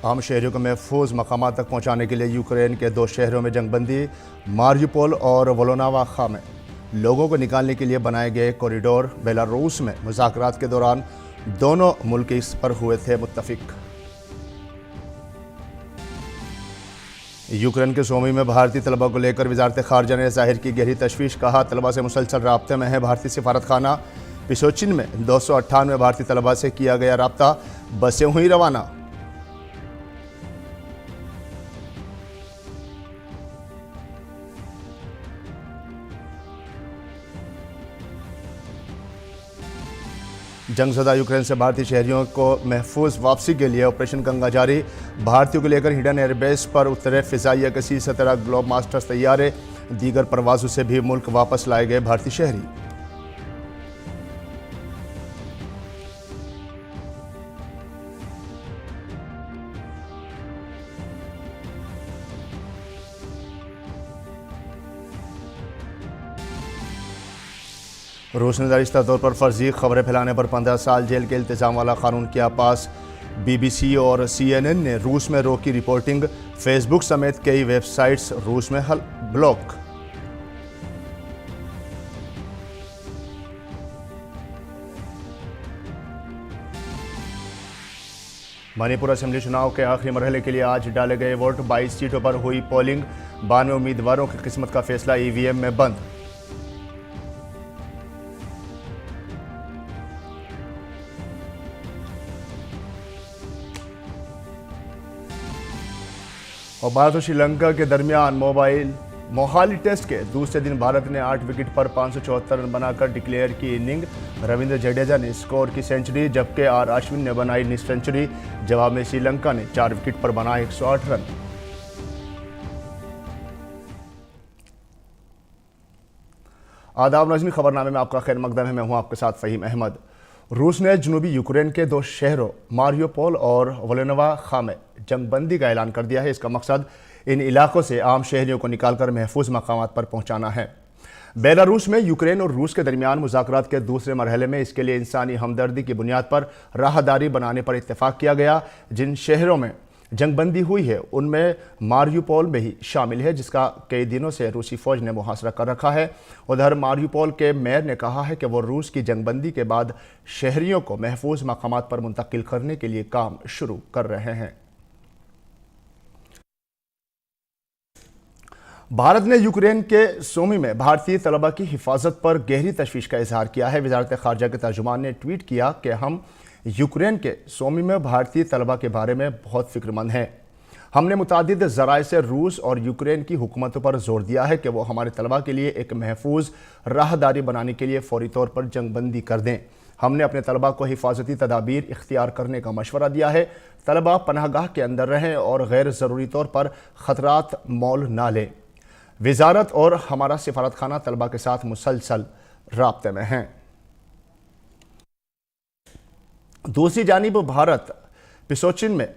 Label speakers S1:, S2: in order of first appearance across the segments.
S1: आम शहरियों को महफूज मकामात तक पहुँचाने के लिए यूक्रेन के 2 शहरों में जंगबंदी मारियुपोल और वोलोनावा में लोगों को निकालने के लिए बनाए गए कॉरिडोर। बेलारूस में मुज़ाकरात के दौरान दोनों मुल्क इस पर हुए थे मुत्तफिक। यूक्रेन के सोमी में भारतीय तलबा को लेकर वजारत खारजा ने जाहिर की गहरी तशवीश। कहा, तलबा से मुसलसल राब्ते में है भारतीय सिफारत खाना। पिसोचिन में 298 भारतीय तलबा से किया गया राब्ता, बसें हुई रवाना। जंगज़दा यूक्रेन से भारतीय शहरियों को महफूज वापसी के लिए ऑपरेशन गंगा जारी। भारतीयों को लेकर हिडन एयरबेस पर उतरे फ़िज़ाइया के 30 ग्लोब मास्टर्स तैयारे। दीगर परवाज़ों से भी मुल्क वापस लाए गए भारतीय शहरी। रूस ने दारिस्ता तौर पर फर्जी खबरें फैलाने पर 15 साल जेल के इल्तिज़ाम वाला कानून किया पास। BBC और CNN ने रूस में रोकी रिपोर्टिंग। फेसबुक समेत कई वेबसाइट्स रूस में ब्लॉक। मणिपुर असेंबली चुनाव के आखिरी मरहले के लिए आज डाले गए वोट। 22 सीटों पर हुई पोलिंग। 92 उम्मीदवारों की किस्मत का फैसला EVM में बंद। और भारत और श्रीलंका के दरमियान मोहाली टेस्ट के दूसरे दिन भारत ने 8 विकेट पर 574 रन बनाकर डिक्लेयर की इनिंग। रविंद्र जडेजा ने स्कोर की सेंचुरी, जबकि R अश्विन ने बनाई निस सेंचुरी। जवाब में श्रीलंका ने 4 विकेट पर बनाए 108 रन। आदाब नाज़रीन, खबरनामे में आपका खैर मकदम है। मैं हूं आपके साथ फ़हीम अहमद। रूस ने जनूबी यूक्रेन के 2 शहरों मारियुपोल और वोलोनावा में जंगबंदी का ऐलान कर दिया है। इसका मकसद इन इलाकों से आम शहरियों को निकालकर महफूज मकामात पर पहुंचाना है। बेलारूस में यूक्रेन और रूस के दरमियान मुज़ाकरात के दूसरे मरहले में इसके लिए इंसानी हमदर्दी की बुनियाद पर राहदारी बनाने पर इत्तेफाक किया गया। जिन शहरों में जंगबंदी हुई है उनमें मारियुपोल में ही शामिल है, जिसका कई दिनों से रूसी फौज ने मुहासरा कर रखा है। उधर मारियुपोल के मेयर ने कहा है कि वो रूस की जंगबंदी के बाद शहरियों को महफूज मकामात पर मुंतकिल करने के लिए काम शुरू कर रहे हैं। भारत ने यूक्रेन के सोमी में भारतीय तलबा की हिफाजत पर गहरी तशवीश का इजहार किया है। वजारत खारजा के तर्जुमान ने ट्वीट किया कि हम यूक्रेन के सोमी में भारतीय तलबा के बारे में बहुत फिक्रमंद हैं। हमने मुतादिद ज़राए से रूस और यूक्रेन की हुकूमतों पर जोर दिया है कि वो हमारे तलबा के लिए एक महफूज राहदारी बनाने के लिए फौरी तौर पर जंगबंदी कर दें। हमने अपने तलबा को हिफाजती तदाबीर इख्तियार करने का मशवरा दिया है। तलबा पनाहगाह के अंदर रहें और गैर ज़रूरी तौर पर ख़तरात मोल ना लें। वजारत और हमारा सिफारत खाना तलबा के साथ मुसलसल राब्ते में हैं। दूसरी जानिब भारत पिसोचिन में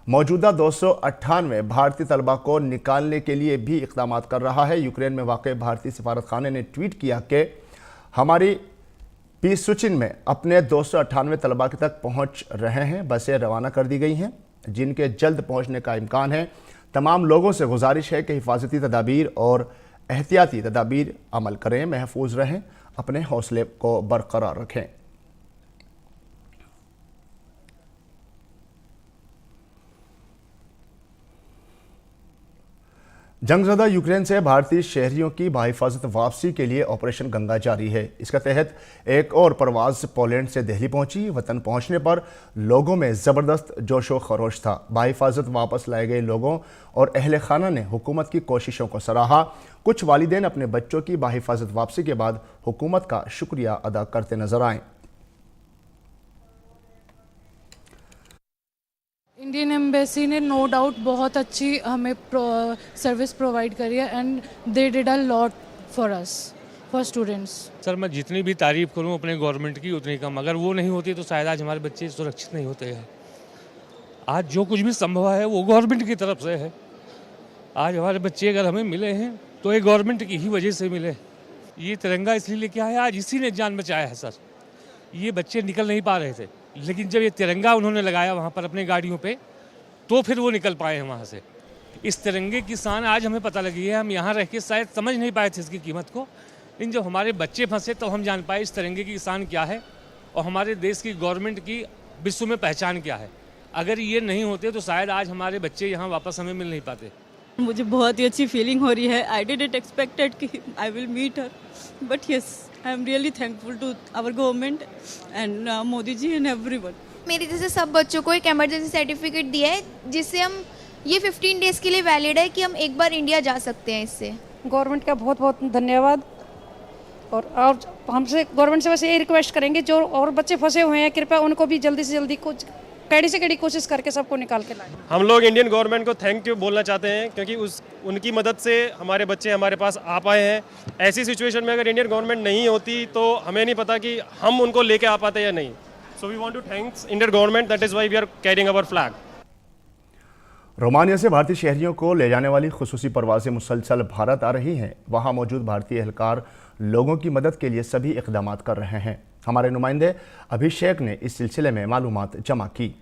S1: मौजूदा 298 भारतीय तलबा को निकालने के लिए भी इक़दाम कर रहा है। यूक्रेन में वाक़ भारतीय सिफारत खाने ने ट्वीट किया कि हमारी पिसोचिन में अपने 298 तलबा के तक पहुंच रहे हैं। बसें रवाना कर दी गई हैं जिनके जल्द पहुंचने का इम्कान है। तमाम लोगों से गुजारिश है कि हिफाजती तदाबीर और एहतियाती तदाबीर अमल करें, महफूज रहें, अपने हौसले को बरकरार रखें। जंगज़दा यूक्रेन से भारतीय शहरियों की बाहिफाजत वापसी के लिए ऑपरेशन गंगा जारी है। इसके तहत एक और परवाज़ पोलैंड से दिल्ली पहुंची। वतन पहुंचने पर लोगों में ज़बरदस्त जोशो खरोश था। बाहिफाजत वापस लाए गए लोगों और अहले खाना ने हुकूमत की कोशिशों को सराहा। कुछ वालिदैन अपने बच्चों की बाहिफाजत वापसी के बाद हुकूमत का शुक्रिया अदा करते नजर आए।
S2: इंडियन एम्बेसी ने नो डाउट बहुत अच्छी हमें सर्विस प्रोवाइड करी है and they did a lot for us, for students.
S3: Sir, मैं जितनी भी तारीफ़ करूं अपने गवर्नमेंट की उतनी कम। अगर वो नहीं होती तो शायद आज हमारे बच्चे सुरक्षित नहीं होते हैं। आज जो कुछ भी संभव है वो गवर्नमेंट की तरफ से है। आज हमारे बच्चे अगर हमें मिले हैं तो ये गवर्नमेंट की ही वजह से मिले। ये तिरंगा इसलिए लेके आए, आज इसी ने जान बचाया है सर। ये बच्चे निकल नहीं पा रहे थे, लेकिन जब ये तिरंगा उन्होंने लगाया वहाँ पर अपनी गाड़ियों पे, तो फिर वो निकल पाए हैं वहाँ से। इस तिरंगे की शान आज हमें पता लगी है। हम यहाँ रह के शायद समझ नहीं पाए थे इसकी कीमत को, लेकिन जब हमारे बच्चे फंसे तो हम जान पाए इस तिरंगे की शान क्या है और हमारे देश की गवर्नमेंट की विश्व में पहचान क्या है। अगर ये नहीं होते तो शायद आज हमारे बच्चे यहाँ वापस हमें मिल नहीं पाते।
S4: मुझे बहुत ही अच्छी फीलिंग हो रही है। आई डिडंट एक्सपेक्टेड कि I will meet her, but yes I am really thankful to our government and Modi ji and everyone.
S5: मेरे जैसे सब बच्चों को एक इमरजेंसी सर्टिफिकेट दिया है, जिससे हम ये 15 डेज़ के लिए वैलिड है कि हम एक बार इंडिया जा सकते हैं इससे।
S6: गवर्नमेंट का बहुत बहुत धन्यवाद। और हमसे गवर्नमेंट से बस यही रिक्वेस्ट करेंगे, जो और बच्चे फंसे हुए हैं कृपया उनको भी जल्दी से जल्दी कुछ कड़ी से कड़ी कोशिश करके सबको निकाल के लाएं।
S7: हम लोग इंडियन गवर्नमेंट को थैंक यू बोलना चाहते हैं, क्योंकि उनकी मदद से हमारे बच्चे हमारे पास आ पाए हैं। ऐसी सिचुएशन में अगर इंडियन गवर्नमेंट नहीं होती तो हमें नहीं पता कि हम उनको लेके आ पाते या नहीं। So we want to thanks Indian government, that is why we are carrying our flag.
S1: Romania से भारतीय शहरियों को ले जाने वाली खुसूसी परवाजें मुसलसल भारत आ रही हैं। वहां मौजूद भारतीय एहलकार लोगों की मदद के लिए सभी इक़दाम कर रहे हैं। हमारे नुमाइंदे अभिषेक ने इस सिलसिले में मालूमात जमा की।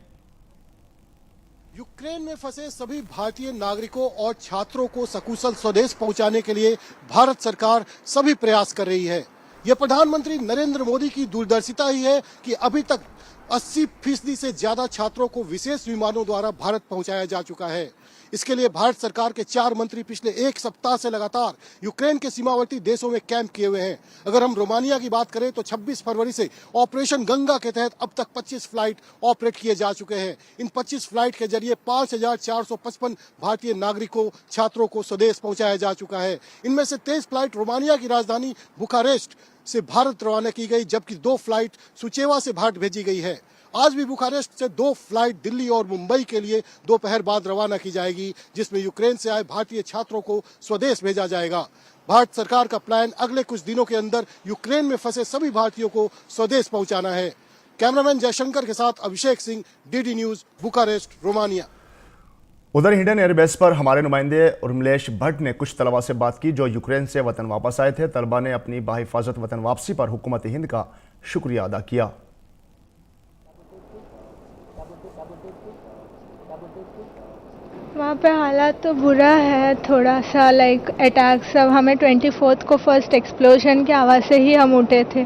S8: यूक्रेन में फंसे सभी भारतीय नागरिकों और छात्रों को सकुशल स्वदेश पहुंचाने के लिए भारत सरकार सभी प्रयास कर रही है। यह प्रधानमंत्री नरेंद्र मोदी की दूरदर्शिता ही है कि अभी तक 80% से ज्यादा छात्रों को विशेष विमानों द्वारा भारत पहुंचाया जा चुका है। इसके लिए भारत सरकार के 4 मंत्री पिछले 1 सप्ताह से लगातार यूक्रेन के सीमावर्ती देशों में कैंप किए हुए हैं। अगर हम रोमानिया की बात करें तो 26 फरवरी से ऑपरेशन गंगा के तहत अब तक 25 फ्लाइट ऑपरेट किए जा चुके हैं। इन 25 फ्लाइट के जरिए 5455 भारतीय नागरिकों छात्रों को स्वदेश पहुंचाया जा चुका है। इनमें से 23 फ्लाइट रोमानिया की राजधानी बुखारेस्ट से भारत रवाना की गई, जबकि 2 फ्लाइट सुचेवा से भारत भेजी गई है। आज भी बुखारेस्ट से 2 फ्लाइट दिल्ली और मुंबई के लिए दोपहर बाद रवाना की जाएगी, जिसमें यूक्रेन से आए भारतीय छात्रों को स्वदेश भेजा जाएगा। भारत सरकार का प्लान अगले कुछ दिनों के अंदर यूक्रेन में फंसे सभी भारतीयों को स्वदेश पहुंचाना है। कैमरामैन जयशंकर के साथ Abhishek Singh, DD news, Bucharest, Romania.
S1: उधर हिंडन एयरबेस पर हमारे नुमाइंदे उर्मिलेश भट्ट ने कुछ तलबा से बात की जो यूक्रेन से वतन वापस आए थे। तलबा ने अपनी बाहिफाजत वतन वापसी पर हुकूमत हिंद का शुक्रिया अदा किया।
S9: वहाँ पे हालात तो बुरा है थोड़ा सा, लाइक अटैक सब। हमें 24 को फर्स्ट एक्सप्लोजन की आवाज़ से ही हम उठे थे।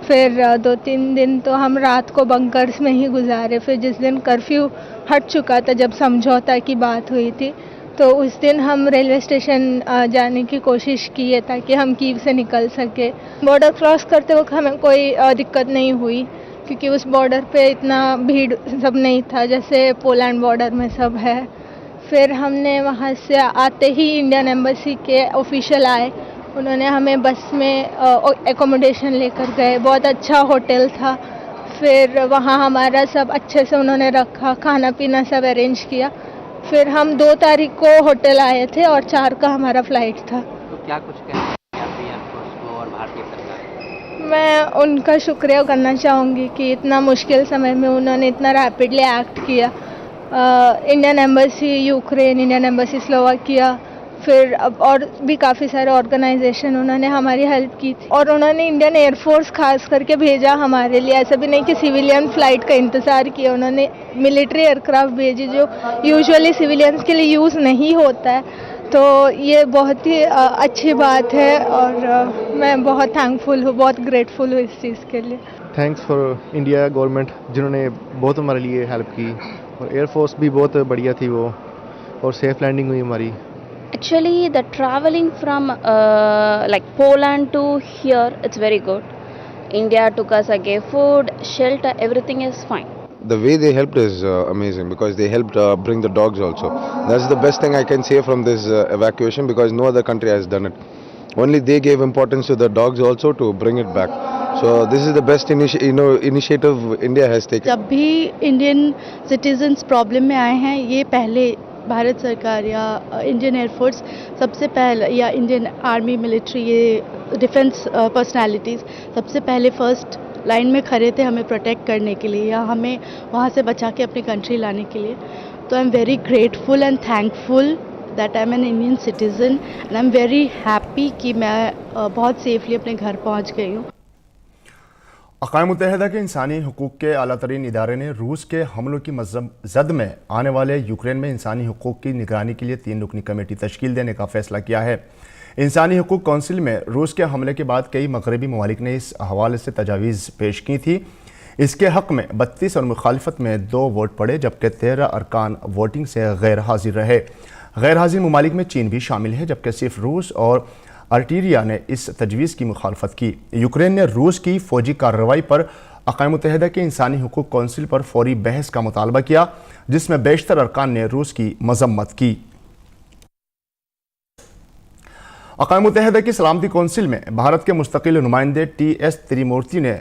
S9: फिर 2-3 दिन तो हम रात को बंकर्स में ही गुजारे। फिर जिस दिन कर्फ्यू हट चुका था, जब समझौता की बात हुई थी, तो उस दिन हम रेलवे स्टेशन जाने की कोशिश की है ताकि हम कीव से निकल सके। बॉर्डर क्रॉस करते वक्त हमें कोई दिक्कत नहीं हुई, क्योंकि उस बॉर्डर पे इतना भीड़ सब नहीं था जैसे पोलैंड बॉर्डर में सब है। फिर हमने वहाँ से आते ही इंडियन एम्बेसी के ऑफिशियल आए, उन्होंने हमें बस में एकोमोडेशन लेकर गए। बहुत अच्छा होटल था। फिर वहाँ हमारा सब अच्छे से उन्होंने रखा, खाना पीना सब अरेंज किया। फिर हम 2 तारीख को होटल आए थे और 4 का हमारा फ्लाइट था।
S10: तो क्या कुछ कहेंगे आप एयरफोर्स को और भारतीय सरकार?
S9: मैं उनका शुक्रिया करना चाहूँगी कि इतना मुश्किल समय में उन्होंने इतना रैपिडली एक्ट किया। Indian embassy Ukraine, Indian embassy Slovakia, फिर अब और भी काफ़ी सारे ऑर्गेनाइजेशन उन्होंने हमारी हेल्प की थी। और उन्होंने इंडियन एयरफोर्स खास करके भेजा हमारे लिए। ऐसा भी नहीं कि सिविलियन फ़्लाइट का इंतज़ार किया, उन्होंने मिलिट्री एयरक्राफ्ट भेजी जो यूजुअली सिविलियंस के लिए यूज़ नहीं होता है। तो ये बहुत ही अच्छी बात है और मैं बहुत थैंकफुल हूँ, बहुत ग्रेटफुल हूँ इस चीज़ के लिए।
S11: थैंक्स फॉर इंडिया गवर्नमेंट, जिन्होंने बहुत हमारे लिए हेल्प की। और एयरफोर्स भी बहुत बढ़िया थी वो, और सेफ लैंडिंग हुई हमारी।
S12: Actually, the traveling from like Poland to here, it's very good. India took us again food, shelter, everything is fine.
S13: The way they helped is amazing, because they helped bring the dogs also. That's the best thing I can say from this evacuation, because no other country has done it. Only they gave importance to the dogs also to bring it back. So this is the best initiative India has taken.
S4: जब भी Indian citizens problem में आए हैं, ये पहले भारत सरकार या Indian air force सबसे पहले, या इंडियन आर्मी, मिलिट्री, ये डिफेंस पर्सनालिटीज़ सबसे पहले फर्स्ट लाइन में खड़े थे हमें प्रोटेक्ट करने के लिए, या हमें वहाँ से बचा के अपनी कंट्री लाने के लिए। तो I am very grateful and thankful that I am an Indian citizen and I am very happy कि मैं बहुत सेफली अपने घर पहुँच गई हूँ।
S1: अक़वाम मुत्तहिदा के इंसानी हुकूक़ के आला तरीन इदारे ने रूस के हमलों की जद में आने वाले यूक्रेन में इंसानी हुकूक़ की निगरानी के लिए 3 रुकनी कमेटी तश्कील देने का फैसला किया है। इंसानी हुकूक़ कौंसिल में रूस के हमले के बाद कई मगरबी ममालिक ने इस हवाले से तजावीज़ पेश की थी। इसके हक़ में 32 और मुखालिफत में 2 वोट पड़े, जबकि 13 अरकान वोटिंग से गैर हाजिर रहे। गैर हाजिर ममालिक में चीन भी शामिल है, जबकि सिर्फ रूस और अर्टीरिया ने इस तजवीज़ की मुखालफत की। यूक्रेन ने रूस की फ़ौजी कार्रवाई पर अक़वाम मुत्तहिदा के इंसानी हुकूक़ कौंसिल पर फौरी बहस का मुतालबा किया, जिसमें बेशतर अरकान ने रूस की मजम्मत की। अक़वाम मुत्तहिदा की सलामती कौंसिल में भारत के मुस्तकिल नुमाइंदे TS त्रिमूर्ति ने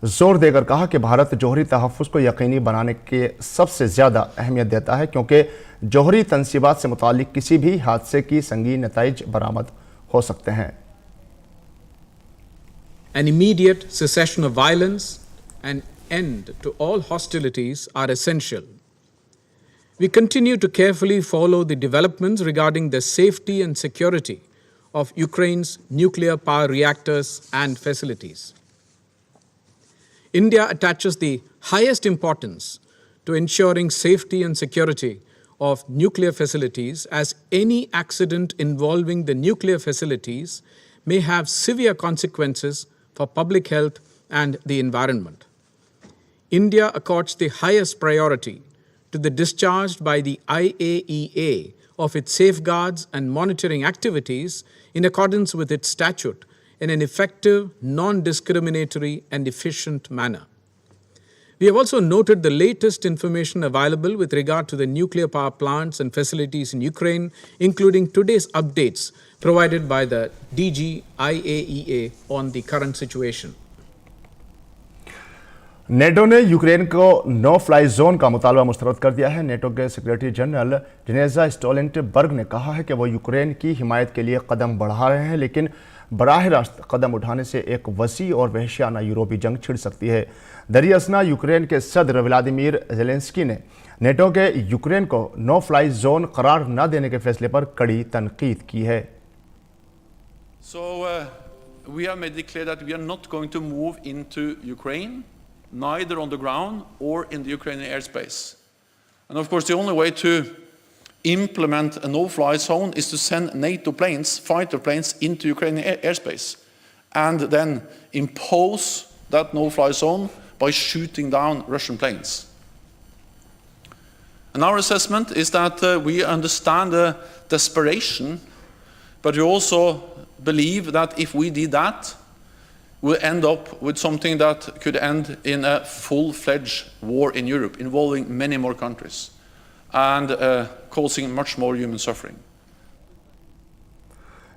S1: जोर देकर कहा कि भारत जौहरी तहफ़्फ़ुज़ को यकीनी बनाने के सबसे ज़्यादा अहमियत देता है, क्योंकि जौहरी तनसीबात से मुताल्लिक़ किसी भी हादसे की संगीन नताइज बरामद हो सकते हैं।
S14: An immediate cessation of violence and end to all hostilities are essential. We continue to carefully follow the developments regarding the safety and security of Ukraine's nuclear power reactors and facilities. India attaches the highest importance to ensuring safety and security of nuclear facilities, as any accident involving the nuclear facilities may have severe consequences for public health and the environment. India accords the highest priority to the discharge by the IAEA of its safeguards and monitoring activities in accordance with its statute in an effective, non-discriminatory and efficient manner. We have also noted the latest information available with regard to the nuclear power plants and facilities in Ukraine, including today's updates provided by the DG IAEA on the current situation.
S1: NATO ने Ukraine को no fly zone का मुतालबा मुस्तरद कर दिया है। NATO के secretary general जेनेजा Stoltenberg ने कहा है कि वो यूक्रेन की हिमायत के लिए कदम बढ़ा रहे हैं, लेकिन बराह रास्त कदम उठाने से एक वसी और वहशियाना यूरोपी जंग छिड़ सकती है। दरियासना यूक्रेन के सदर व्लादिमीर ज़ेलेंस्की ने नेटो के यूक्रेन को नो फ्लाई जोन करार न देने के फैसले पर कड़ी तनकीद की है।
S15: We have made it clear that we are not going to move into Ukraine, neither on the ground or in the Ukrainian airspace. And of course, the only way to implement a no-fly zone is to send NATO planes, fighter planes, into Ukrainian airspace, and then impose that no-fly zone by shooting down Russian planes. And our assessment is that we understand the desperation, but we also believe that if we did that, we'll end up with something that could end in a full-fledged war in Europe, involving many more countries and causing much more human suffering.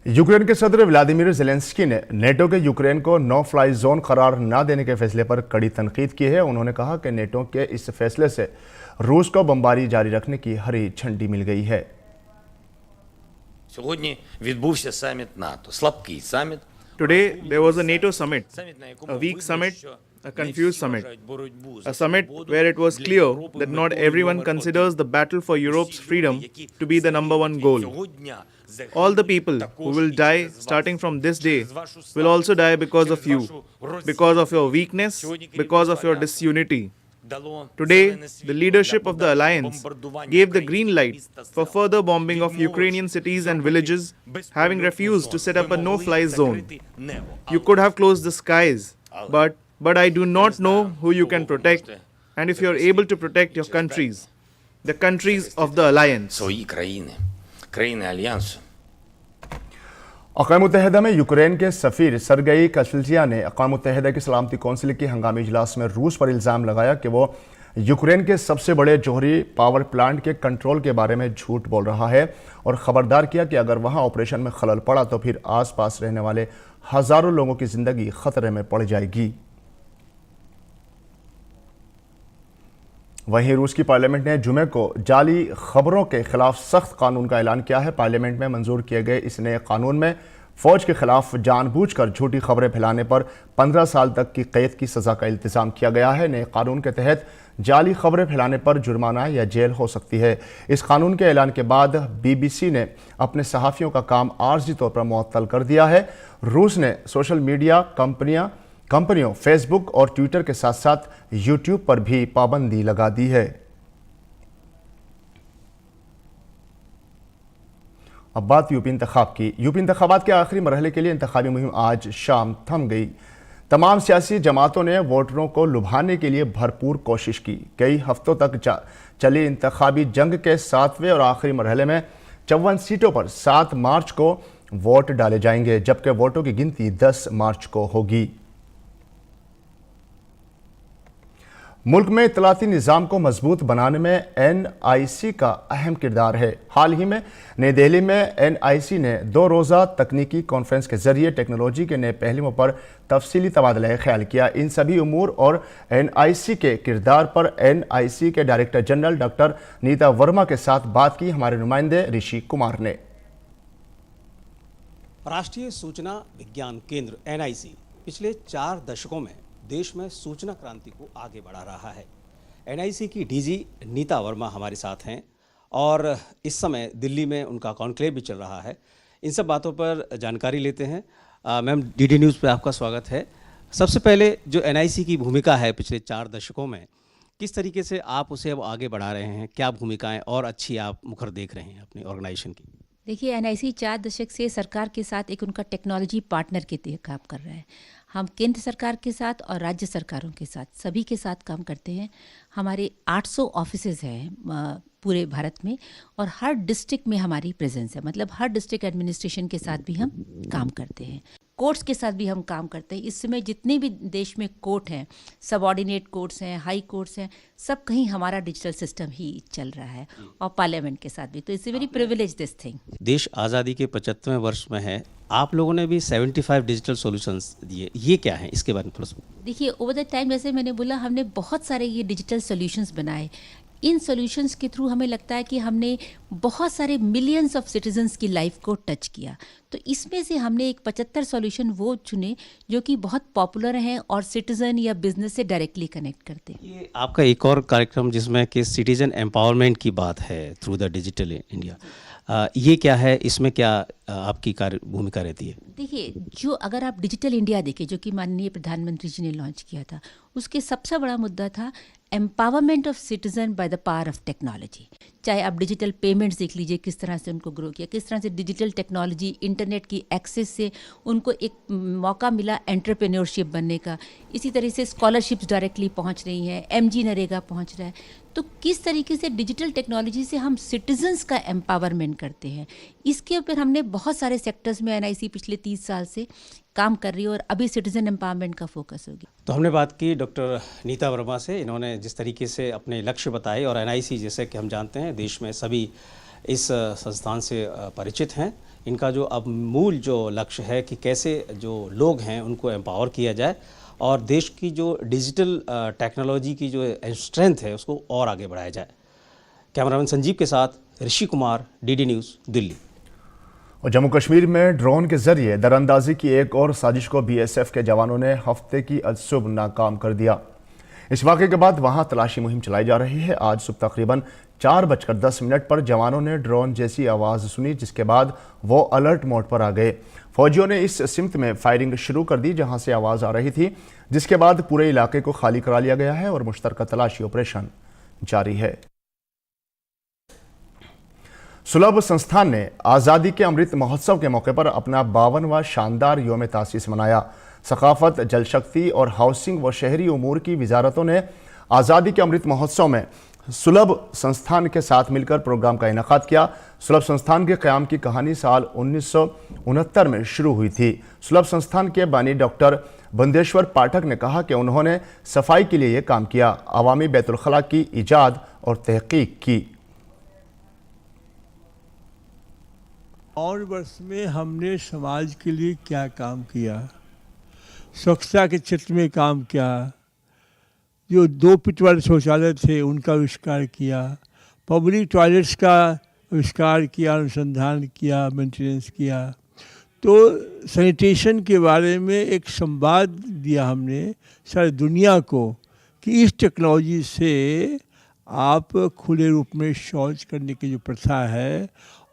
S1: Ukraine के सदर Vladimir Zelensky ने NATO के Ukraine को no fly zone करार न देने के फैसले पर कड़ी तनकीद की है। उन्होंने कहा कि नेटो के इस फैसले से रूस को बमबारी जारी रखने की हरी झंडी मिल गई है।
S16: Сьогодні відбувся саміт НАТО, слабкий саміт.
S11: Today there was a NATO summit, a weak summit, a confused summit, a summit where it was clear that not everyone considers the battle for Europe's freedom to be the number one goal. All the people who will die starting from this day will also die because of you, because of your weakness, because of your disunity. Today, the leadership of the alliance gave the green light for further bombing of Ukrainian cities and villages, having refused to set up a no-fly zone. You could have closed the skies, but I do not know who you can protect, and if you are able to protect your countries, the countries of the alliance.
S1: अक़वाम मुत्तहिदा में Ukraine के सफ़ीर Sergei कशल्चिया ने अक़वाम मुत्तहिदा की सलामती council की हंगामी इजलास में रूस पर इल्ज़ाम लगाया कि वो यूक्रेन के सबसे बड़े जौहरी पावर प्लांट के कंट्रोल के बारे में झूठ बोल रहा है और ख़बरदार किया कि अगर वहाँ ऑपरेशन में खलल पड़ा तो फिर आसपास रहने वाले हज़ारों लोगों की ज़िंदगी ख़तरे में पड़ जाएगी। वहीं रूस की पार्लियामेंट ने जुमे को जाली खबरों के खिलाफ सख्त कानून का ऐलान किया है। पार्लियामेंट में मंजूर किए गए इस नए कानून में फ़ौज के खिलाफ जानबूझकर झूठी खबरें फैलाने पर 15 साल तक की कैद की सज़ा का इल्तिज़ाम किया गया है। नए कानून के तहत जाली खबरें फैलाने पर जुर्माना या जेल हो सकती है। इस कानून के ऐलान के बाद BBC ने अपने सहाफ़ियों का काम आर्जी तौर पर मुअत्तल कर दिया है। रूस ने सोशल मीडिया कंपनियां कंपनियों फेसबुक और ट्विटर के साथ साथ यूट्यूब पर भी पाबंदी लगा दी है। अब बात यूपी इंतखाब की। यूपी इंतखाबात के आखिरी मरहले के लिए इंतखाबी मुहिम आज शाम थम गई। तमाम सियासी जमातों ने वोटरों को लुभाने के लिए भरपूर कोशिश की। कई हफ्तों तक चली इंतखाबी जंग के 7वें और आखिरी मरहले में 54 सीटों पर 7 मार्च को वोट डाले जाएंगे, जबकि वोटों की गिनती 10 मार्च को होगी। मुल्क में इत्तलाती निज़ाम को मजबूत बनाने में NIC का अहम किरदार है। हाल ही में नई दिल्ली में NIC ने 2 रोज़ा तकनीकी कॉन्फ्रेंस के जरिए टेक्नोलॉजी के नए पहलुओं पर तफसीली तबादला ख्याल किया। इन सभी उमूर और NIC के किरदार पर NIC के director general doctor Nita Verma के साथ बात की हमारे नुमाइंदे ऋषि कुमार ने।
S17: राष्ट्रीय सूचना विज्ञान केंद्र NIC पिछले 4 दशकों में देश में सूचना क्रांति को आगे बढ़ा रहा है। NIC की DG नीता वर्मा हमारे साथ हैं और इस समय दिल्ली में उनका कॉन्क्लेव भी चल रहा है। इन सब बातों पर जानकारी लेते हैं। मैम, DD न्यूज़ पे आपका स्वागत है। सबसे पहले जो NIC की भूमिका है पिछले 4 दशकों में, किस तरीके से आप उसे अब आगे बढ़ा रहे हैं? क्या भूमिकाएं और अच्छी आप मुखर देख रहे हैं अपनी ऑर्गेनाइजेशन की?
S18: देखिए, NIC 4 दशक से सरकार के साथ एक उनका टेक्नोलॉजी पार्टनर के तहत काम कर रहा है। हम केंद्र सरकार के साथ और राज्य सरकारों के साथ सभी के साथ काम करते हैं। हमारे 800 ऑफिसेज हैं पूरे भारत में और हर डिस्ट्रिक्ट में हमारी प्रेजेंस है। मतलब हर डिस्ट्रिक्ट एडमिनिस्ट्रेशन के साथ भी हम काम करते हैं। कोर्ट्स के साथ भी हम काम करते हैं। इस समय जितने भी देश में कोर्ट हैं, सबऑर्डिनेट कोर्ट्स हैं, हाई कोर्ट्स हैं, सब कहीं हमारा डिजिटल सिस्टम ही चल रहा है और पार्लियामेंट के साथ भी। तो it's very privilege this thing.
S17: देश आज़ादी के 75वें वर्ष में है, आप लोगों ने भी 75 डिजिटल सॉल्यूशंस दिए, ये क्या है, इसके बारे में थोड़ा सा?
S18: देखिए, ओवर द टाइम जैसे मैंने बोला, हमने बहुत सारे ये डिजिटल सॉल्यूशंस बनाए। इन सॉल्यूशंस के थ्रू हमें लगता है कि हमने बहुत सारे मिलियंस ऑफ सिटीजन्स की लाइफ को टच किया। तो इसमें से हमने एक 75 सॉल्यूशन वो चुने जो कि बहुत पॉपुलर हैं और सिटीजन या बिजनेस से डायरेक्टली कनेक्ट करते हैं।
S17: ये आपका एक और कार्यक्रम जिसमें कि सिटीजन एम्पावरमेंट की बात है थ्रू द डिजिटल इंडिया, ये क्या है, इसमें क्या आपकी कार्य भूमिका रहती है?
S18: देखिए, जो अगर आप डिजिटल इंडिया देखें, जो कि माननीय प्रधानमंत्री जी ने लॉन्च किया था, उसके सबसे बड़ा मुद्दा था empowerment of citizen by the power of technology. चाहे आप डिजिटल पेमेंट्स देख लीजिए, किस तरह से उनको ग्रो किया, किस तरह से डिजिटल टेक्नोलॉजी, इंटरनेट की एक्सेस से उनको एक मौका मिला एंटरप्रेन्योरशिप बनने का। इसी तरह से स्कॉलरशिप्स डायरेक्टली पहुंच रही हैं, MG नरेगा पहुंच रहा है। तो किस तरीके से डिजिटल टेक्नोलॉजी से हम सिटीजन्स का एम्पावरमेंट करते हैं, इसके ऊपर हमने बहुत सारे सेक्टर्स में NIC पिछले 30 साल से काम कर रही है और अभी सिटीजन एम्पावरमेंट का फोकस होगी।
S17: तो हमने बात की डॉक्टर नीता वर्मा से। इन्होंने जिस तरीके से अपने लक्ष्य बताए और NIC, जैसे कि हम जानते हैं, देश में सभी इस संस्थान से परिचित हैं। इनका जो अब मूल जो लक्ष्य है कि कैसे जो लोग हैं उनको एम्पावर किया जाए और देश की जो डिजिटल टेक्नोलॉजी की जो स्ट्रेंथ है उसको और आगे बढ़ाया जाए। कैमरामैन संजीव के साथ ऋषि कुमार, DD न्यूज़, दिल्ली।
S1: और जम्मू कश्मीर में ड्रोन के जरिए दरअंदाजी की एक और साजिश को BSF के जवानों ने हफ्ते की अजसुब नाकाम कर दिया। इस वाक़े के बाद वहां तलाशी मुहिम चलाई जा रही है। आज सुबह तकरीबन 4:10 पर जवानों ने ड्रोन जैसी आवाज़ सुनी, जिसके बाद वो अलर्ट मोड पर आ गए। फौजियों ने इस सिमत में फायरिंग शुरू कर दी जहां से आवाज़ आ रही थी, जिसके बाद पूरे इलाके को खाली करा लिया गया है और मुश्तरका तलाशी ऑपरेशन जारी है। सुलभ संस्थान ने आज़ादी के अमृत महोत्सव के मौके पर अपना 52वां शानदार योम तासीस मनाया। सकाफत, जल शक्ति और हाउसिंग व शहरी उमूर की वजारतों ने आज़ादी के अमृत महोत्सव में सुलभ संस्थान के साथ मिलकर प्रोग्राम का इनेकाद किया। सुलभ संस्थान के क़याम की कहानी साल 1969 में शुरू हुई थी। सुलभ संस्थान के बानी डॉक्टर बंदेश्वर पाठक ने कहा कि उन्होंने सफाई के लिए ये काम किया, अवामी बैतुल खला की ईजाद और तहकीक की।
S19: और वर्ष में हमने समाज के लिए क्या काम किया, स्वच्छता के क्षेत्र में काम किया, जो 2 पिट वाले शौचालय थे उनका आविष्कार किया, पब्लिक टॉयलेट्स का आविष्कार किया, अनुसंधान किया, मेंटेनेंस किया। तो सैनिटेशन के बारे में एक संवाद दिया हमने सारी दुनिया को कि इस टेक्नोलॉजी से आप खुले रूप में शौच करने की जो प्रथा है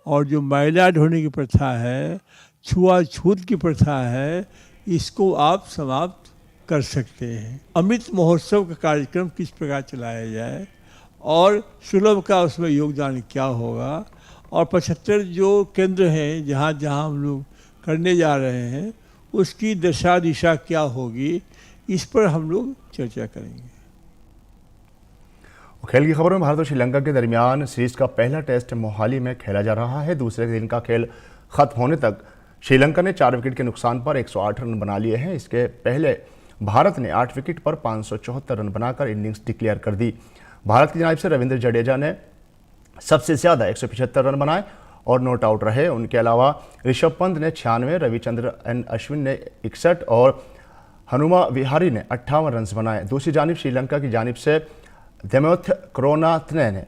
S19: और जो मैला ढोने की प्रथा है, छुआछूत की प्रथा है, इसको आप समाप्त कर सकते हैं। अमृत महोत्सव का कार्यक्रम किस प्रकार चलाया जाए और सुलभ का उसमें योगदान क्या होगा, और 75 जो केंद्र हैं जहाँ जहाँ हम लोग करने जा रहे हैं उसकी दशा दिशा क्या होगी, इस पर हम लोग चर्चा करेंगे।
S1: खेल की खबरों में भारत और श्रीलंका के दरमियान सीरीज का पहला टेस्ट मोहाली में खेला जा रहा है। दूसरे दिन का खेल खत्म होने तक श्रीलंका ने 4 विकेट के नुकसान पर 108 रन बना लिए हैं। इसके पहले भारत ने 8 विकेट पर 574 रन बनाकर इनिंग्स डिक्लेयर कर दी। भारत की जानिब से रविंद्र जडेजा ने सबसे ज़्यादा 175 रन बनाए और नॉट आउट रहे। उनके अलावा ऋषभ पंत ने 96, रविचंद्रन अश्विन ने 61 और हनुमा विहारी ने 58 रन बनाए। दूसरी जानिब श्रीलंका की जानिब से देमोथ करुणारत्ने ने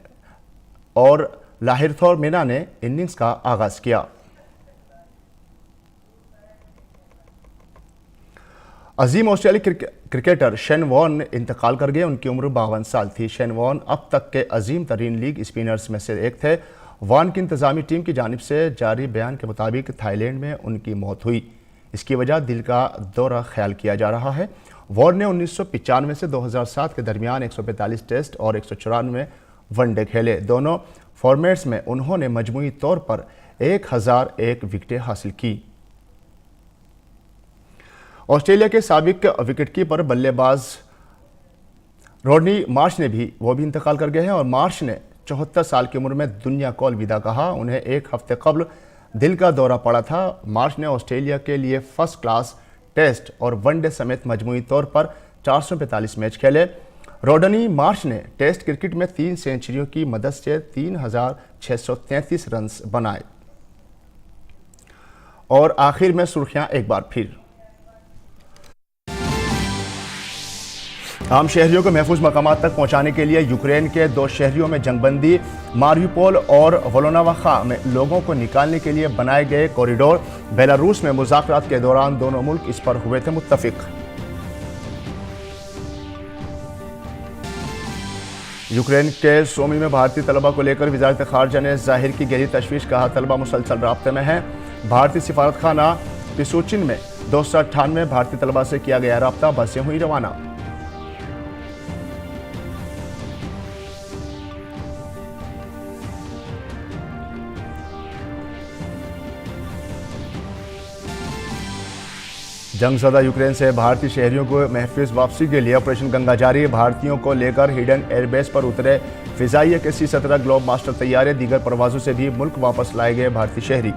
S1: और लाहिरथौर मीना ने इनिंग्स का आगाज किया। अजीम ऑस्ट्रेलियाई क्रिकेटर शेन वॉर्न इंतकाल कर गए। उनकी उम्र 52 साल थी। शेन वॉर्न अब तक के अजीम तरीन लीग स्पिनर्स में से एक थे। वॉर्न की इंतजामी टीम की जानिब से जारी बयान के मुताबिक थाईलैंड में उनकी मौत हुई। इसकी वजह दिल का दौरा ख्याल किया जा रहा है। वॉर्न ने 1995 से 2007 के दरमियान 145 टेस्ट और 194 वनडे खेले। दोनों फॉर्मेट्स में उन्होंने मजमूई तौर पर 1001 विकेटें हासिल की। ऑस्ट्रेलिया के साबिक विकेटकीपर बल्लेबाज रॉडनी मार्श ने भी इंतकाल कर गए हैं और मार्श ने 74 साल की उम्र में दुनिया को अलविदा कहा। उन्हें एक हफ्ते कबल दिल का दौरा पड़ा था। मार्श ने ऑस्ट्रेलिया के लिए फर्स्ट क्लास टेस्ट और वनडे समेत मजमूई तौर पर 445 मैच खेले। रॉडनी मार्श ने टेस्ट क्रिकेट में 3 सेंचुरियों की मदद से 3633 रन बनाए। और आखिर में सुर्खियां एक बार फिर। आम शहरियों को महफूज मकामात तक पहुंचाने के लिए यूक्रेन के 2 शहरों में जंगबंदी मारियुपोल और वोलोनोवा में लोगों को निकालने के लिए बनाए गए कॉरिडोर। बेलारूस में मुज़ाकरात के दौरान दोनों मुल्क इस पर हुए थे मुत्तफिक। यूक्रेन के सोमी में भारतीय तलबा को लेकर वज़ारत ख़ारजा ने जाहिर की गहरी तशवीश। कहा तलबा मुसलसल राब्ते में हैं। भारतीय सिफारत खाना पिसुचिन में 298 भारतीय तलबा से किया गया राब्ता। बसें हुई रवाना। जंगज़दा यूक्रेन से भारतीय शहरियों को महफूज वापसी के लिए ऑपरेशन गंगा जारी। भारतीयों को लेकर हिडन एयरबेस पर उतरे फ़िज़ाइया के C-17 ग्लोब मास्टर तैयारे। दीगर परवाज़ों से भी मुल्क वापस लाए गए भारतीय शहरी।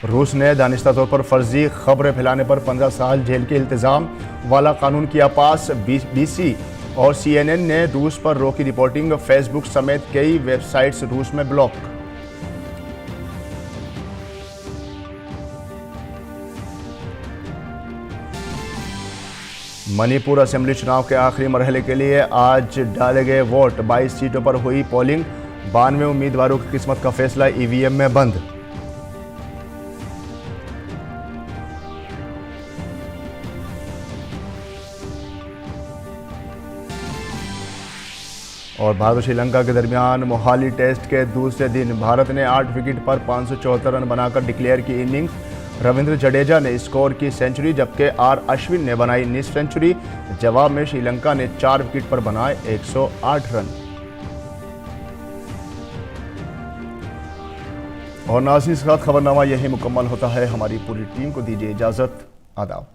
S1: रूस ने दानिस्ता तौर पर फर्जी खबरें फैलाने पर 15 साल जेल के इल्तिज़ाम वाला कानून किया पास। BBC और CNN ने रूस पर रोकी रिपोर्टिंग। फेसबुक समेत कई वेबसाइट्स रूस में ब्लॉक। मणिपुर असेंबली चुनाव के आखिरी मरहले के लिए आज डाले गए वोट। 22 सीटों पर हुई पोलिंग। 92 उम्मीदवारों की किस्मत का फैसला EVM में बंद। और भारत और श्रीलंका के दरमियान मोहाली टेस्ट के दूसरे दिन भारत ने 8 विकेट पर 574 रन बनाकर डिक्लेयर की इनिंग्स। रविंद्र जडेजा ने स्कोर की सेंचुरी जबकि अश्विन ने बनाई निस्फ सेंचुरी। जवाब में श्रीलंका ने 4 विकेट पर बनाए 108 रन। और नाज़रीन के साथ खबरनामा यही मुकम्मल होता है। हमारी पूरी टीम को दीजिए इजाज़त। आदाब।